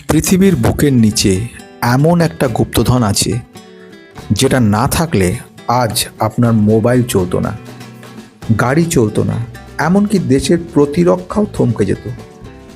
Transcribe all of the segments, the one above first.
পৃথিবীর বুকের নিচে এমন একটা গুপ্তধন আছে যেটা না থাকলে আজ আপনার মোবাইল চলতো না, গাড়ি চলতো না, এমনকি দেশের প্রতিরক্ষাও থমকে যেত।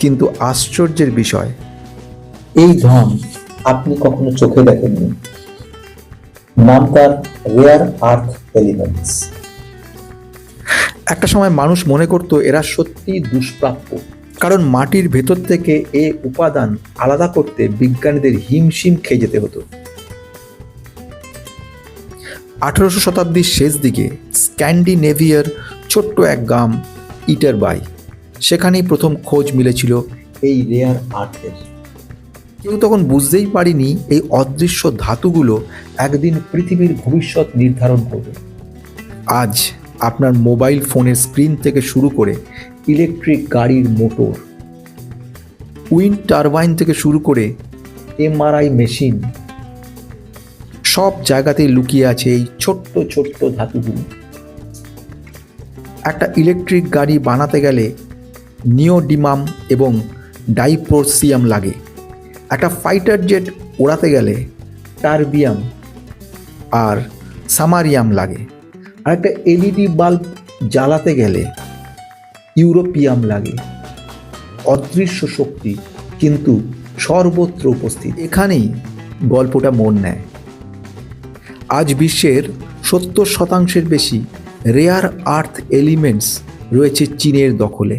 কিন্তু আশ্চর্যের বিষয়, এই ধন আপনি কখনো চোখে দেখেননি। নাম তার রেয়ার আর্থ এলিমেন্টস। একটা সময় মানুষ মনে করত এরা সত্যিই দুষ্প্রাপ্য, কারণ মাটির ভেতর থেকে এ উপাদান আলাদা করতে বিজ্ঞানীদের হিমশিম খেয়ে যেতে হতো। 18শো শতাব্দীর শেষ দিকে স্ক্যান্ডিনেভিয়ার ছোট্ট এক গ্রাম ইটারবাই, সেখানেই প্রথম খোঁজ মিলেছিল এই রেয়ার আর্থের। কেউ তখন বুঝতেই পারেনি এই অদৃশ্য ধাতুগুলো একদিন পৃথিবীর ভবিষ্যৎ নির্ধারণ করবে। আজ আপনার মোবাইল ফোনের স্ক্রিন থেকে শুরু করে ইলেকট্রিক গাড়ির মোটর, উইন্ড টারবাইন থেকে শুরু করে এমআরআই মেশিন, সব জায়গাতেই লুকিয়ে আছে এই ছোট্ট ছোট্ট ধাতুগুলো। একটা ইলেকট্রিক গাড়ি বানাতে গেলে নিওডিমাম এবং ডাইপ্রোসিয়াম লাগে। একটা ফাইটার জেট ওড়াতে গেলে টারবিয়াম আর সামারিয়াম লাগে। আর একটা এলইডি বাল্ব জ্বালাতে গেলে ইউরোপিয়াম লাগে। অদৃশ্য শক্তি কিন্তু সর্বত্র উপস্থিত। এখানেই গল্পটা মোড় নেয়। আজ বিশ্বের 70% বেশি রেয়ার আর্থ এলিমেন্টস রয়েছে চীনের দখলে।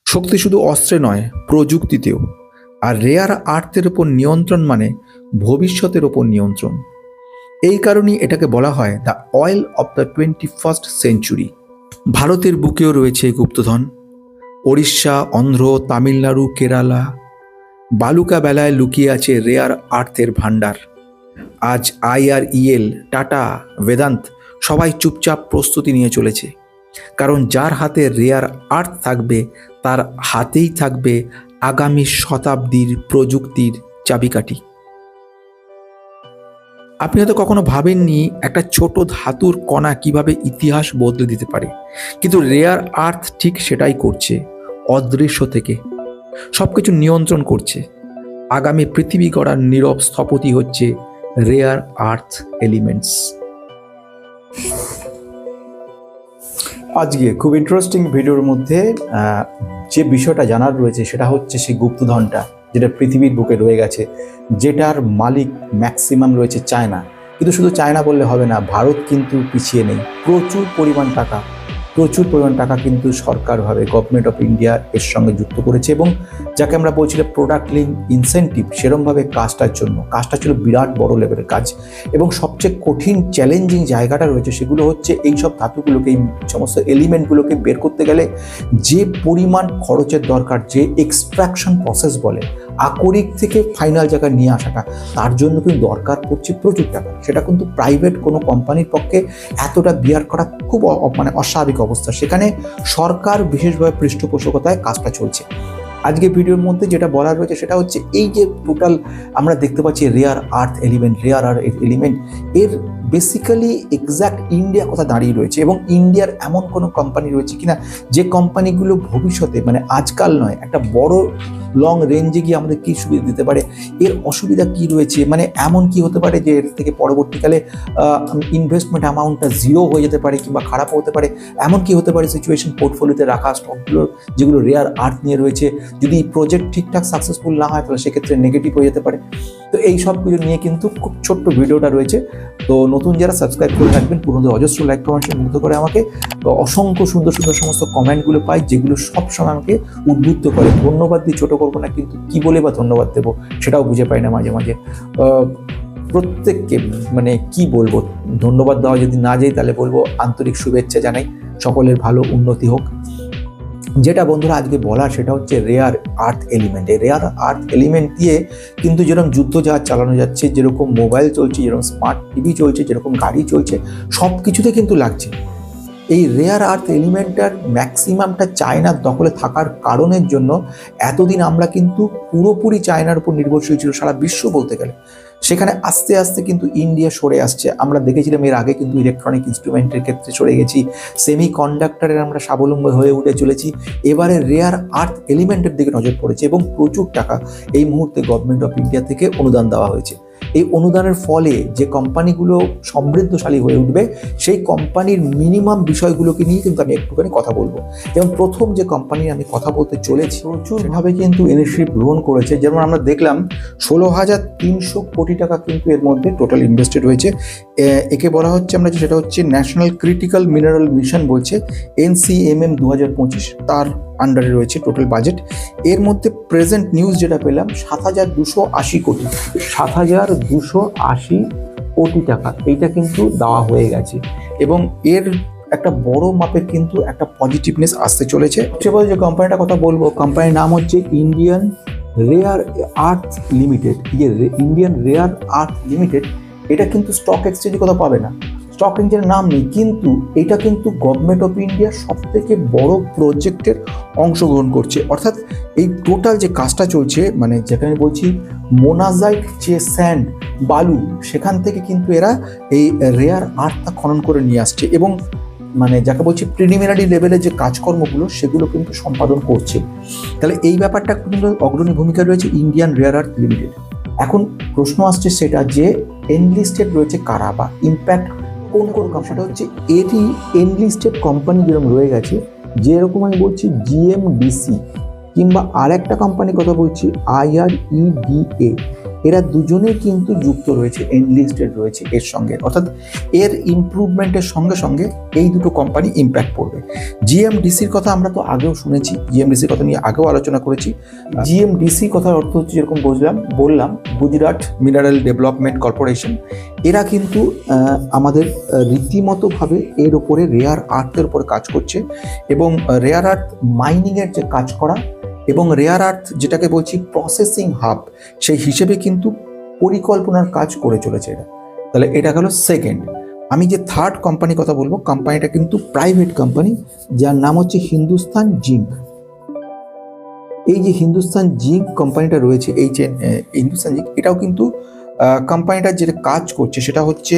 শক্তি শুধু অস্ত্রে নয়, প্রযুক্তিতেও। আর রেয়ার আর্থের ওপর নিয়ন্ত্রণ মানে ভবিষ্যতের ওপর নিয়ন্ত্রণ। এই কারণেই এটাকে বলা হয় the oil of the 21st century. ভারতের বুকেও রয়েছে এই গুপ্তধন। ওড়িশা, অন্ধ্র, তামিলনাড়ু, কেরালা, বালুকা বেলায় লুকিয়ে আছে রেয়ার আর্থের ভাণ্ডার। আজ IREL, টাটা, বেদান্ত সবাই চুপচাপ প্রস্তুতি নিয়ে চলেছে, কারণ যার হাতে রেয়ার আর্থ থাকবে তার হাতেই থাকবে আগামী শতাব্দীর প্রযুক্তির চাবিকাঠি। আপনি হয়তো কখনো ভাবেননি একটা ছোট ধাতুর কণা কিভাবে ইতিহাস বদলে দিতে পারে, কিন্তু রেয়ার আর্থ ঠিক সেটাই করছে। অদৃশ্য থেকে সবকিছু নিয়ন্ত্রণ করছে। আগামী পৃথিবী গড়ার নীরব স্থপতি হচ্ছে রেয়ার আর্থ এলিমেন্টস। আজকে খুব ইন্টারেস্টিং ভিডিওর মধ্যে যে বিষয়টা জানার রয়েছে সেটা হচ্ছে সেই গুপ্তধনটা যেটা পৃথিবীর বুকে রয়ে গেছে, যেটার মালিক ম্যাক্সিমাম রয়েছে চায়না। কিন্তু শুধু চায়না বললে হবে না, ভারত কিন্তু পিছিয়ে নেই। প্রচুর পরিমাণ টাকা কিন্তু সরকারভাবে গভর্নমেন্ট অফ ইন্ডিয়া এর সঙ্গে যুক্ত করেছে, এবং যাকে আমরা বলছিলাম প্রোডাক্ট লিঙ্ক ইনসেন্টিভ, সেরমভাবে কাজটার জন্য। কাজটা ছিল বিরাট বড় লেভেলের কাজ, এবং সবচেয়ে কঠিন চ্যালেঞ্জিং জায়গাটা রয়েছে সেগুলো হচ্ছে এই সব ধাতুগুলোকে, এই সমস্ত এলিমেন্টগুলোকে বের করতে গেলে যে পরিমাণ খরচের দরকার, যে এক্সট্রাকশন প্রসেস বলে, আকরিক থেকে ফাইনাল জায়গায় নিয়ে আসাটা, তার জন্য কিন্তু দরকার পড়ছে প্রচুর টাকা। সেটা কিন্তু প্রাইভেট কোনো কোম্পানির পক্ষে এতটা বিয়ার করা খুব অস্বাভাবিক অবস্থা। সেখানে সরকার বিশেষভাবে পৃষ্ঠপোষকতায় কাজটা চলছে। আজকে ভিডিওর মধ্যে যেটা বলার রয়েছে সেটা হচ্ছে এই যে টোটাল আমরা দেখতে পাচ্ছি রেয়ার আর্থ এলিমেন্ট, এর বেসিক্যালি এক্স্যাক্ট ইন্ডিয়া কথা দাঁড়িয়ে রয়েছে, এবং ইন্ডিয়ার এমন কোনো কোম্পানি রয়েছে কিনা যে কোম্পানিগুলো ভবিষ্যতে, মানে আজকাল নয়, একটা বড় লং রেঞ্জে গিয়ে আমাদের কী সুবিধা দিতে পারে, এর অসুবিধা কি রয়েছে, মানে এমন কি হতে পারে যে এর থেকে পরবর্তীকালে ইনভেস্টমেন্ট অ্যামাউন্টটা জিরো হয়ে যেতে পারে কিংবা খারাপ হতে পারে, এমন কি হতে পারে সিচুয়েশন পোর্টফোলিওতে রাখা স্টকগুলোর যেগুলো রেয়ার আর্থ নিয়ে রয়েছে, যদি প্রজেক্ট ঠিকঠাক সাকসেসফুল না হয় তাহলে সেক্ষেত্রে নেগেটিভ হয়ে যেতে পারে। তো এই সবগুলো নিয়ে কিন্তু খুব ছোট্ট ভিডিওটা রয়েছে। তো নতুন যারা সাবস্ক্রাইব করে রাখবেন, পুরোনো অজস্র লাইক কমেন্টে মুগ্ধ করে আমাকে। অসংখ্য সুন্দর সুন্দর সমস্ত কমেন্টগুলো পাই, যেগুলো সবসময় আমাকে উদ্বুদ্ধ করে। ধন্যবাদ দিয়ে ছোটো করবো না, কিন্তু কী বলে বা ধন্যবাদ দেবো সেটাও বুঝে পাই না মাঝে মাঝে। প্রত্যেককে মানে কি বলবো, ধন্যবাদ দেওয়া যদি না যাই তাহলে বলবো আন্তরিক শুভেচ্ছা জানাই, সকলের ভালো উন্নতি হোক। যেটা বন্ধুরা আজকে বলার সেটা হচ্ছে রেয়ার আর্থ এলিমেন্ট। এই রেয়ার আর্থ এলিমেন্ট দিয়ে কিন্তু যেরকম যুদ্ধজাহাজ চালানো যাচ্ছে, যেরকম মোবাইল চলছে, যেরকম স্মার্ট টিভি চলছে, যেরকম গাড়ি চলছে, সব কিছুতে কিন্তু লাগছে। এই রেয়ার আর্থ এলিমেন্টটার ম্যাক্সিমামটা চায়নার দখলে থাকার কারণের জন্য এতদিন আমরা কিন্তু পুরোপুরি চায়নার উপর নির্ভরশীল ছিল সারা বিশ্ব বলতে গেলে। সেখানে আস্তে আস্তে কিন্তু ইন্ডিয়া সরে আসছে। আমরা দেখেছিলাম এর আগে কিন্তু ইলেকট্রনিক ইনস্ট্রুমেন্টের ক্ষেত্রে সরে গেছি, সেমি কন্ডাক্টরের আমরা স্বাবলম্বী হয়ে উঠে চলেছি, এবারে রেয়ার আর্থ এলিমেন্টের দিকে নজর পড়েছে এবং প্রচুর টাকা এই মুহূর্তে গভর্নমেন্ট অফ ইন্ডিয়া থেকে অনুদান দেওয়া হয়েছে। এই অনুদানের ফলে যে কোম্পানিগুলো সমৃদ্ধশালী হয়ে উঠবে সেই কোম্পানির মিনিমাম বিষয়গুলোকে নিয়ে কিন্তু আমি একটুখানি কথা বলবো। যেমন প্রথম যে কোম্পানি আমি কথা বলতে চলেছি প্রচুরভাবে কিন্তু ইনিশিয়েটিভ গ্রহণ করেছে। যেমন আমরা দেখলাম 16,300 কোটি টাকা কিন্তু এর মধ্যে টোটাল ইনভেস্টেড হয়েছে। একে বলা হচ্ছে আমরা সেটা হচ্ছে ন্যাশনাল ক্রিটিক্যাল মিনারেল মিশন বলছে, NCMM 2025, তার আন্ডারে রয়েছে টোটাল বাজেট। এর মধ্যে প্রেজেন্ট নিউজ যেটা পেলাম 7,280 কোটি, 7,280 কোটি টাকা এইটা কিন্তু দেওয়া হয়ে গেছে এবং এর একটা বড় মাপের কিন্তু একটা পজিটিভনেস আসতে চলেছে। সবচেয়ে বড় যে কোম্পানিটার কথা বলবো, কোম্পানির নাম হচ্ছে Indian rare earth limited. Indian rare earth limited, এটা কিন্তু স্টক এক্সচেঞ্জে কোথাও পাবে না, স্টক এক্সচেঞ্জের নাম নেই, কিন্তু এটা কিন্তু গভর্নমেন্ট অফ ইন্ডিয়ার সব থেকে বড় প্রজেক্টের অংশগ্রহণ করছে। অর্থাৎ এই টোটাল যে কাজটা চলছে, মানে যেখানে বলছি মোনাজাইট যে স্যান্ড বালু, সেখান থেকে কিন্তু এরা এই রেয়ার আর্থটা খনন করে নিয়ে আসছে এবং মানে যাকে বলছি প্রিলিমিনারি লেভেলের যে কাজকর্মগুলো সেগুলো কিন্তু সম্পাদন করছে। তাহলে এই ব্যাপারটা কিন্তু অগ্রণী ভূমিকা রয়েছে ইন্ডিয়ান রেয়ার আর্থ লিমিটেড। এখন প্রশ্ন আসছে সেটা যে এনলিস্টেড রয়েছে কারা বা ইম্প্যাক্ট কোন কোন কোম্পানিটা হচ্ছে। এটি এনলিস্টেড কোম্পানি যেরকম রয়ে গেছে, যেরকম আমি বলছি GMDC কিংবা আর একটা কোম্পানির কথা বলছি IREDA, এরা দুজনেই কিন্তু যুক্ত রয়েছে, এনলিস্টেড রয়েছে এর সঙ্গে। অর্থাৎ এর ইমপ্রুভমেন্টের সঙ্গে সঙ্গে এই দুটো কোম্পানি ইম্প্যাক্ট পড়বে। GMDCর কথা আমরা তো আগেও শুনেছি, GMDCর কথা নিয়ে আগেও আলোচনা করেছি। GMDC কথার অর্থ হচ্ছে যেরকম বললাম গুজরাট মিনারেল ডেভেলপমেন্ট কর্পোরেশন। এরা কিন্তু আমাদের রীতিমতোভাবে এর ওপরে রেয়ার আর্থের উপরে কাজ করছে এবং রেয়ার আর্থ মাইনিংয়ের যে কাজ করা এবং রেয়ার আর্থ যেটাকে বলছি প্রসেসিং হাব, সেই হিসেবে কিন্তু পরিকল্পনার কাজ করে চলেছে এরা। তাহলে এটা গেল সেকেন্ড। আমি যে থার্ড কোম্পানির কথা বলবো, কোম্পানিটা কিন্তু প্রাইভেট কোম্পানি, যার নাম হচ্ছে হিন্দুস্তান জিঙ্ক। এই যে হিন্দুস্তান জিঙ্ক কোম্পানিটা রয়েছে, এই যে হিন্দুস্তান জিঙ্ক, এটাও কিন্তু কোম্পানিটা যেটা কাজ করছে সেটা হচ্ছে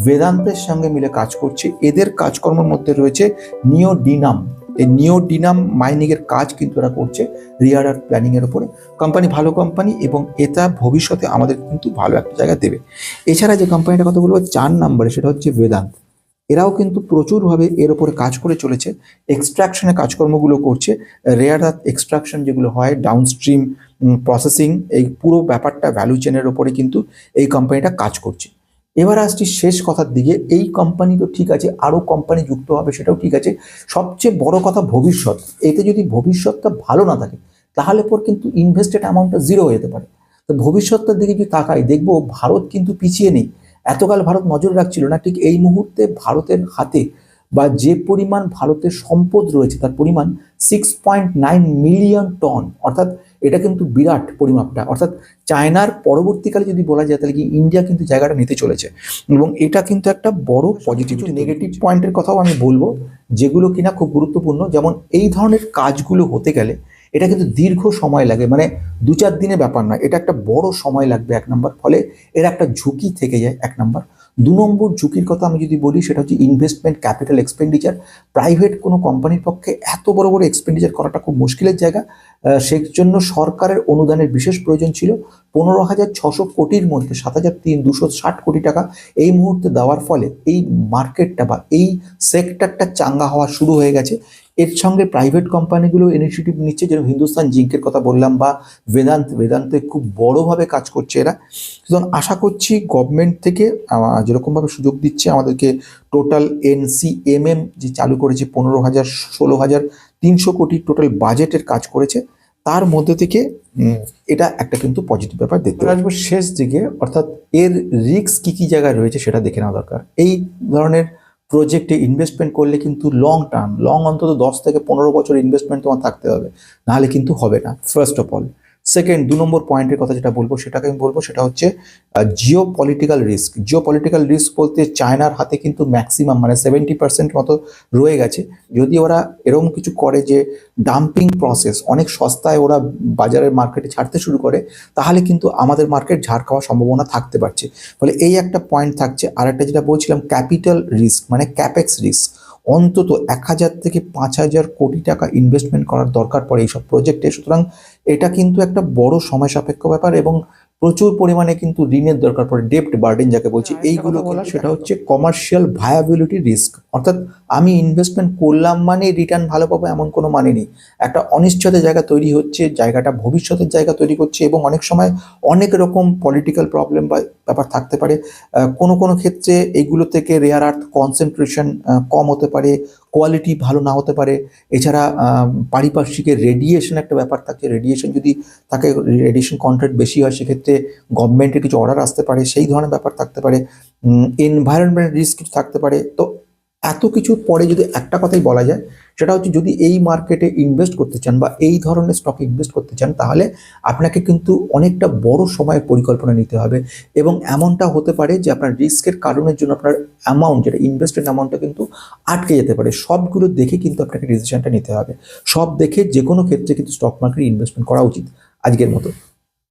বেদান্তের সঙ্গে মিলে কাজ করছে। এদের কাজকর্মের মধ্যে রয়েছে নিওডিনাম, এই নিওডিনাম মাইনিংয়ের কাজ কিন্তু এরা করছে রেয়ার আর্থ প্ল্যানিংয়ের উপরে। কোম্পানি ভালো কোম্পানি এবং এটা ভবিষ্যতে আমাদের কিন্তু ভালো একটা জায়গা দেবে। এছাড়া যে কোম্পানিটার কথা বলবো 4 নম্বরে, সেটা হচ্ছে বেদান্ত। এরাও কিন্তু প্রচুরভাবে এর ওপরে কাজ করে চলেছে, এক্সট্রাকশনের কাজকর্মগুলো করছে। রেয়ার আর্থ এক্সট্রাকশন যেগুলো হয়, ডাউনস্ট্রিম প্রসেসিং, এই পুরো ব্যাপারটা ভ্যালু চেনের ওপরে কিন্তু এই কোম্পানিটা কাজ করছে। এবার আসছি শেষ কথার দিকে। এই কোম্পানি তো ঠিক আছে, আরও কোম্পানি যুক্ত হবে সেটাও ঠিক আছে, সবচেয়ে বড় কথা ভবিষ্যৎ। এতে যদি ভবিষ্যৎটা ভালো না থাকে তাহলে পর কিন্তু ইনভেস্টেড অ্যামাউন্টটা জিরো হয়ে যেতে পারে। তো ভবিষ্যৎটার দিকে যদি তাকাই, দেখবো ভারত কিন্তু পিছিয়ে নেই। এতকাল ভারত নজর রাখছিল না, ঠিক এই মুহূর্তে ভারতের হাতে বা যে পরিমাণ ভারতের সম্পদ রয়েছে তার পরিমাণ 6.9 মিলিয়ন টন, অর্থাৎ এটা কিন্তু বিরাট পরিমাপটা। অর্থাৎ চায়নার পরবর্তীকালে যদি বলা যায় তাহলে কি ইন্ডিয়া কিন্তু জায়গাটা নিতে চলেছে এবং এটা কিন্তু একটা বড় পজিটিভ। নেগেটিভ পয়েন্টের কথাও আমি বলবো যেগুলো কিনা খুব গুরুত্বপূর্ণ। যেমন এই ধরনের কাজগুলো হতে গেলে এটা কিন্তু দীর্ঘ সময় লাগে, মানে 2-4 দিনের ব্যাপার নয়, এটা একটা বড় সময় লাগবে 1 নম্বর। ফলে এর একটা ঝুঁকি থেকে যায় 1 নম্বর। 2 নম্বর ঝুঁকির কথা আমি যদি বলি সেটা হচ্ছে ইনভেস্টমেন্ট ক্যাপিটাল এক্সপেন্ডিচার। প্রাইভেট কোনো কোম্পানির পক্ষে এত বড় বড় এক্সপেন্ডিচার করাটা খুব মুশকিলের জায়গা। সেই জন্য সরকারের অনুদানের বিশেষ প্রয়োজন ছিল। 15,600 কোটির মধ্যে 7,260 কোটি টাকা এই মুহূর্তে দেওয়ার ফলে এই মার্কেটটা বা এই সেক্টরটা চাঙ্গা হওয়া শুরু হয়ে গেছে। এর সঙ্গে প্রাইভেট কোম্পানিগুলো ইনিশিয়েটিভ নিচ্ছে, যেরকম হিন্দুস্তান জিঙ্কের কথা বললাম বা বেদান্তে খুব বড়োভাবে কাজ করছে এরা। সুতরাং আশা করছি গভর্নমেন্ট থেকে যেরকমভাবে সুযোগ দিচ্ছে আমাদেরকে, টোটাল NCMM যে চালু করেছে 16,300 কোটি টোটাল বাজেটের কাজ করেছে, তার মধ্যে থেকে এটা একটা কিন্তু পজিটিভ ব্যাপার দেখতে আসবো শেষ দিকে। অর্থাৎ এর রিস্ক কী জায়গায় রয়েছে সেটা দেখে নেওয়া দরকার। এই ধরনের প্রজেক্টে ইনভেস্টমেন্ট করলে কিন্তু লং অন্তত 10 থেকে 15 বছর ইনভেস্টমেন্ট তোমার থাকতে হবে, নাহলে কিন্তু হবে না, ফার্স্ট অফ অল। সেকেন্ড 2 নম্বর পয়েন্টের কথা যেটা বলবো সেটাকে আমি বলবো সেটা হচ্ছে Jio political risk. Jio political risk বলতে চায়নার হাতে কিন্তু ম্যাক্সিমাম মানে 70% মতো রয়ে গেছে। যদি ওরা এরকম কিছু করে যে ডাম্পিং প্রসেস অনেক সস্তায় ওরা বাজারের মার্কেটে ছাড়তে শুরু করে, তাহলে কিন্তু আমাদের মার্কেট ঝাড় খাওয়ার সম্ভাবনা থাকতে পারছে। ফলে এই একটা পয়েন্ট থাকছে। আর একটা যেটা বলছিলাম ক্যাপিটাল রিস্ক মানে ক্যাপেক্স রিস্ক, অন্তত 1,000 থেকে 5,000 কোটি টাকা ইনভেস্টমেন্ট করার দরকার পড়ে এইসব প্রজেক্টে। সুতরাং এটা কিন্তু একটা বড় সময় সাপেক্ষ ব্যাপার এবং প্রচুর পরিমাণে কিন্তু ঋণের দরকার পড়ে, ডেপ্ট বার্ডেন যাকে বলছি। এইগুলো বলা সেটা হচ্ছে কমার্শিয়াল ভায়াবিলিটি রিস্ক, অর্থাৎ আমি ইনভেস্টমেন্ট করলাম মানে রিটার্ন ভালো পাবো এমন কোনো মানে নেই। একটা অনিশ্চয়তার জায়গা তৈরি হচ্ছে, জায়গাটা ভবিষ্যতের জায়গা তৈরি করছে এবং অনেক সময় অনেক রকম পলিটিক্যাল প্রবলেম বা ব্যাপার থাকতে পারে। কোনো কোনো ক্ষেত্রে এগুলো থেকে রেয়ার আর্থ কনসেন্ট্রেশন কম হতে পারে, কোয়ালিটি ভালো না হতে পারে। এছাড়া পারিপার্শ্বিকের রেডিয়েশন একটা ব্যাপার থাকে, রেডিয়েশন যদি থাকে, রেডিয়েশন কন্ট্রাক্ট বেশি হয় সেক্ষেত্রে গভর্নমেন্টের কিছু অর্ডার আসতে পারে, সেই ধরনের ব্যাপার থাকতে পারে। এনভায়রনমেন্ট রিস্ক কিছু থাকতে পারে। তো এত কিছুর পরে যদি একটা কথাই বলা যায় সেটা হচ্ছে যদি এই মার্কেটে ইনভেস্ট করতে চান বা এই ধরনের স্টকে ইনভেস্ট করতে চান তাহলে আপনাকে কিন্তু অনেকটা বড় সময়ের পরিকল্পনা নিতে হবে এবং এমনটা হতে পারে যে আপনার রিস্কের কারণের জন্য আপনার অ্যামাউন্ট যেটা ইনভেস্টেড অ্যামাউন্টটা কিন্তু আটকে যেতে পারে। সবগুলো দেখে কিন্তু আপনাকে ডিসিশনটা নিতে হবে। সব দেখে যে কোনো ক্ষেত্রে কিন্তু স্টক মার্কেটে ইনভেস্টমেন্ট করা উচিত। আজকের মতো।